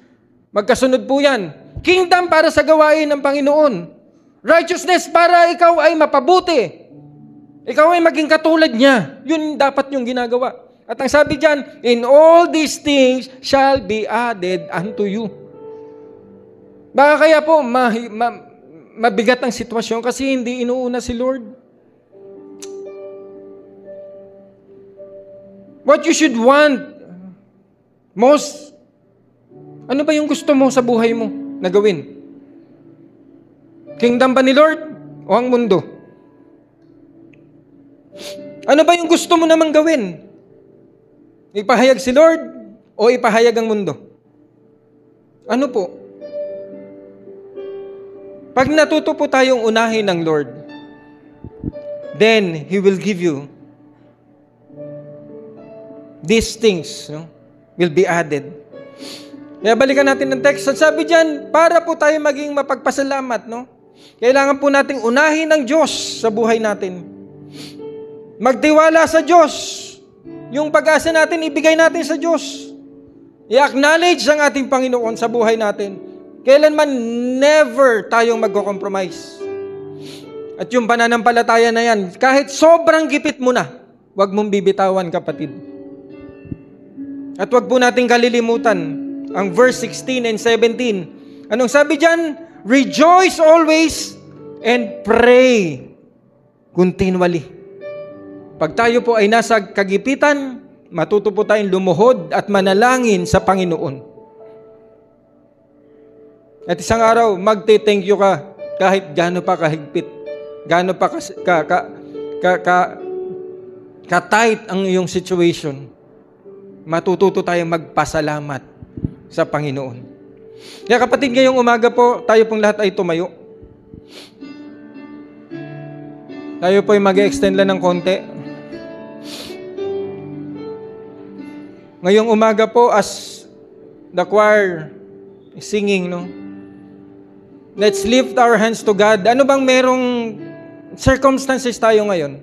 Magkasunod po yan. Kingdom para sa gawain ng Panginoon. Righteousness para ikaw ay mapabuti. Ikaw ay maging katulad niya. Yun dapat yung ginagawa. At ang sabi dyan, in all these things shall be added unto you. Baka kaya po, mabigat ang sitwasyon kasi hindi inuuna si Lord. What you should want most, ano ba yung gusto mo sa buhay mo na gawin? Kingdom ba ni Lord o ang mundo? Ano ba yung gusto mo namang gawin? Ipahayag si Lord o ipahayag ang mundo? Ano po? Pag natuto po tayong unahin ng Lord, then He will give you these things, no? Will be added. Kaya balikan natin ng text. Sabi dyan, para po tayo maging mapagpasalamat, no? Kailangan po nating unahin ng Diyos sa buhay natin. Magtiwala sa Diyos. Yung pag-asa natin, ibigay natin sa Diyos. I-acknowledge ang ating Panginoon sa buhay natin. Kailanman never tayong magko-compromise. At yung pananampalataya na yan, kahit sobrang gipit mo na, huwag mong bibitawan, kapatid. At huwag po nating kalilimutan ang verse 16 and 17. Anong sabi dyan? Rejoice always and pray continually. Pag tayo po ay nasa kagipitan, matuto po tayong lumuhod at manalangin sa Panginoon. At isang araw, magte-thank you ka kahit gaano pa kahigpit, gaano pa ka-tight ang iyong situation. Matututo tayong magpasalamat sa Panginoon. Kaya kapatid, ngayong umaga po, tayo pong lahat ay tumayo. Tayo po ay mag-extend lang ng konti. Ngayong umaga po, as the choir is singing, no? Let's lift our hands to God. Ano bang merong circumstances tayo ngayon?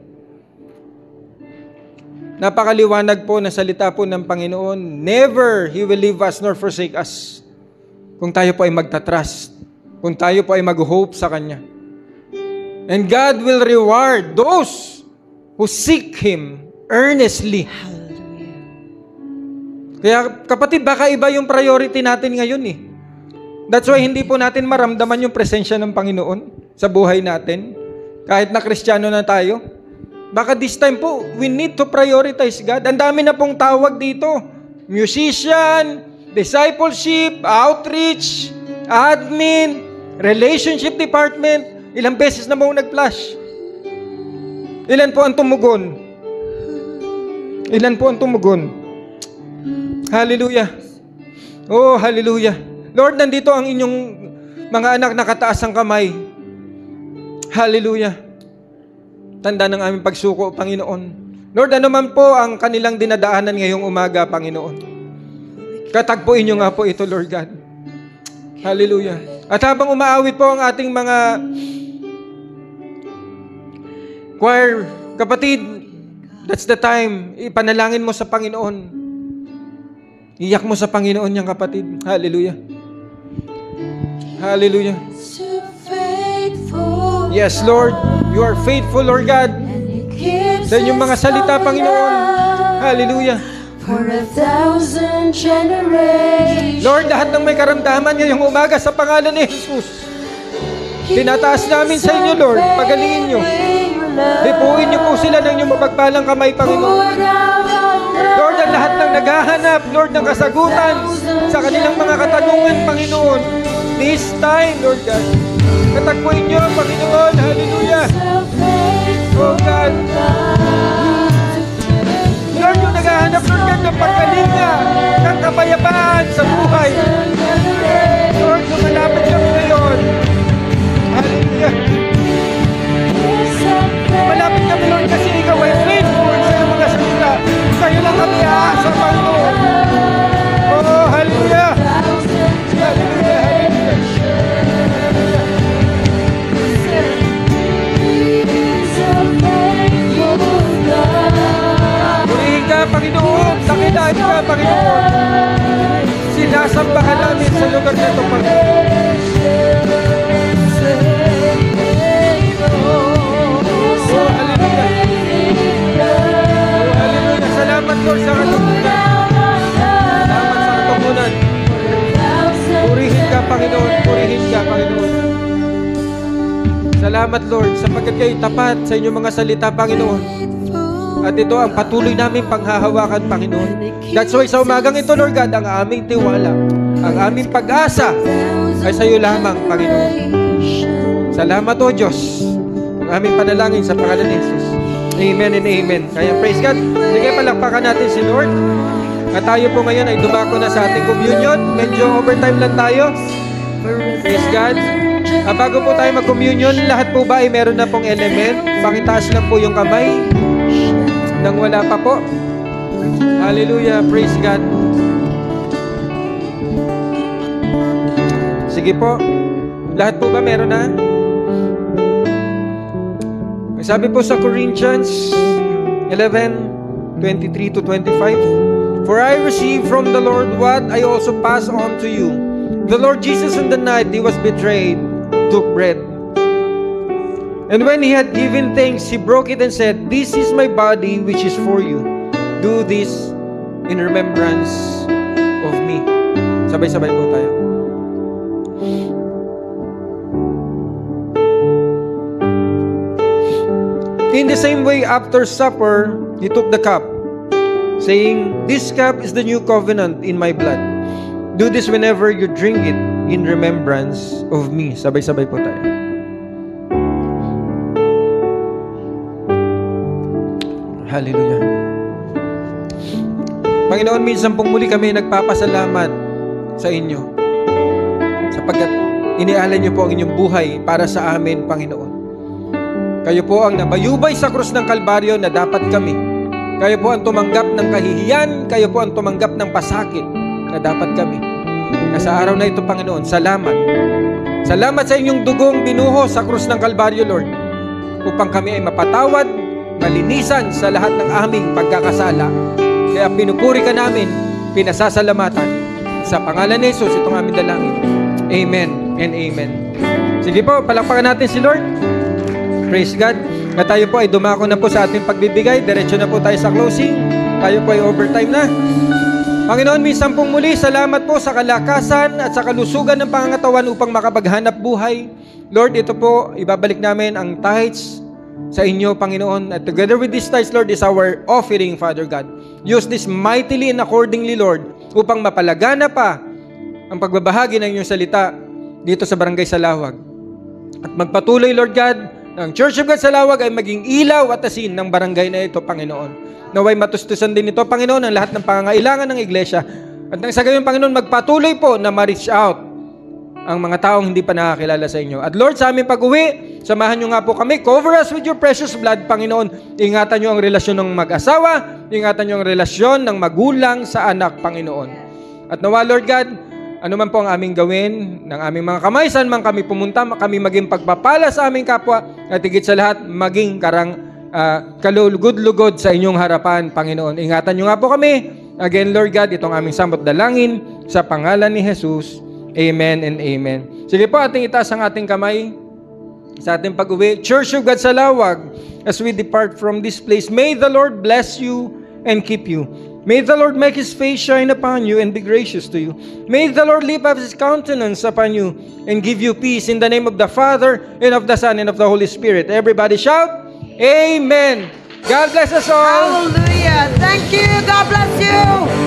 Napakaliwanag po na salita po ng Panginoon. Never He will leave us nor forsake us. Kung tayo po ay magtatrust. Kung tayo po ay mag-hope sa Kanya. And God will reward those who seek Him earnestly. Kaya kapatid, baka iba yung priority natin ngayon eh. That's why hindi po natin maramdaman yung presensya ng Panginoon sa buhay natin. Kahit na Kristiyano na tayo. Baka this time po, we need to prioritize God. Ang dami na pong tawag dito. Musician, discipleship, outreach, admin, relationship department. Ilang beses na mo nag-flash? Ilan po ang tumugon? Ilan po ang tumugon? Hallelujah. Oh, hallelujah. Lord, nandito ang inyong mga anak nakataas ang kamay. Hallelujah. Tanda ng aming pagsuko, Panginoon. Lord, ano man po ang kanilang dinadaanan ngayong umaga, Panginoon. Katagpuin nyo nga po ito, Lord God. Hallelujah. At habang umaawit po ang ating mga choir, kapatid, that's the time. Ipanalangin mo sa Panginoon. Iyak mo sa Panginoon niyang kapatid. Hallelujah. Hallelujah. Yes, Lord. You are faithful, Lord God. Sa inyong mga salita, Panginoon. Hallelujah. For 1,000 generations. Lord, lahat ng may karamdaman ngayong umaga sa pangalan ni Jesus. Tinataas namin sa inyo, Lord. Pagalingin nyo. Hipuin nyo po sila ng inyong mapagpalang kamay, Panginoon. Lord, ang lahat ng naghahanap, Lord, ng kasagutan sa kanilang mga katanungan, Panginoon. This time, Lord God. Katagpuin nyo, Panginoon. Hallelujah. Oh God. Lord, yung naghahanap, Lord God, ng pagkalinga, ng kapayapaan sa buhay. Buhay ka, Panginoon. Sinasamba ka namin sa lugar na ito, Panginoon. Oh, hallelujah. Oh, hallelujah. Salamat, Lord, sa katugunan. Salamat sa katugunan. Purihin ka, Panginoon. Purihin ka, Panginoon. Salamat, Lord, sapagkat kayo tapat sa inyong mga salita, Panginoon. At ito ang patuloy namin panghahawakan, Panginoon. That's why sa umagang ito, Lord God, ang aming tiwala, ang aming pag-asa ay sa iyo lamang, Panginoon. Salamat, O Diyos. Ang aming panalangin sa pangalan ni Jesus. Amen and amen. Kaya praise God. Sige, palakpakan natin si Lord. At tayo po ngayon ay dumako na sa ating communion. Medyo overtime lang tayo. Praise God. Bago po tayo mag-communion, lahat po ba ay meron na pong element? Pakitaas lang po yung kamay. Nang wala pa po. Hallelujah. Praise God. Sige po. Lahat po ba meron na? Sabi po sa Corinthians 11:23 to 25, For I received from the Lord what I also pass on to you. The Lord Jesus on the night he was betrayed took bread. And when he had given thanks, he broke it and said, This is my body which is for you. Do this in remembrance of me. Sabay-sabay po tayo. In the same way, after supper, he took the cup, saying, This cup is the new covenant in my blood. Do this whenever you drink it in remembrance of me. Sabay-sabay po tayo. Hallelujah. Panginoon, minsan pong muli kami nagpapasalamat sa inyo sapagkat inialay niyo po ang inyong buhay para sa amin, Panginoon. Kayo po ang nabayubay sa krus ng Kalbaryo na dapat kami. Kayo po ang tumanggap ng kahihiyan. Kayo po ang tumanggap ng pasakit na dapat kami. Na sa araw na ito, Panginoon, salamat. Salamat sa inyong dugong binuho sa krus ng Kalbaryo, Lord, upang kami ay mapatawad, malinisan sa lahat ng aming pagkakasala. Kaya pinupuri ka namin, pinasasalamatan. Sa pangalan ni Jesus, itong aming dalangin. Amen and amen. Sige po, palakpakan natin si Lord. Praise God. At tayo po ay dumako na po sa ating pagbibigay. Diretso na po tayo sa closing. Tayo po ay overtime na. Panginoon, minsan pong muli, salamat po sa kalakasan at sa kalusugan ng pangangatawan upang makapaghanap buhay. Lord, ito po, ibabalik namin ang tithes sa inyo, Panginoon. At together with this tithes, Lord, is our offering, Father God. Use this mightily and accordingly, Lord, upang mapalagana pa ang pagbabahagi ng inyong salita dito sa Barangay Salawag. At magpatuloy, Lord God, ang Church of God Salawag ay maging ilaw at asin ng barangay na ito, Panginoon. Naway matustusan din ito, Panginoon, ang lahat ng pangangailangan ng iglesia. At nang sa gayon, Panginoon, magpatuloy po na ma-reach out ang mga taong hindi pa nakakilala sa inyo. At Lord, sa aming pag-uwi, samahan nyo nga po kami. Cover us with your precious blood, Panginoon. Ingatan nyo ang relasyon ng mag-asawa. Ingatan nyo ang relasyon ng magulang sa anak, Panginoon. At nawa, Lord God, ano man po ang aming gawin, ng aming mga kamay, saan man kami pumunta, kami maging pagpapala sa aming kapwa, at higit sa lahat, maging kalugod-lugod sa inyong harapan, Panginoon. Ingatan nyo nga po kami. Again, Lord God, itong aming sambot dalangin, sa pangalan ni Jesus. Amen and amen. Sige po, ating itaas ang ating kamay sa ating pag-uwi. Church of God Salawag, as we depart from this place, may the Lord bless you and keep you. May the Lord make His face shine upon you and be gracious to you. May the Lord lift up His countenance upon you and give you peace in the name of the Father and of the Son and of the Holy Spirit. Everybody shout, Amen. God bless us all. Hallelujah. Thank you. God bless you.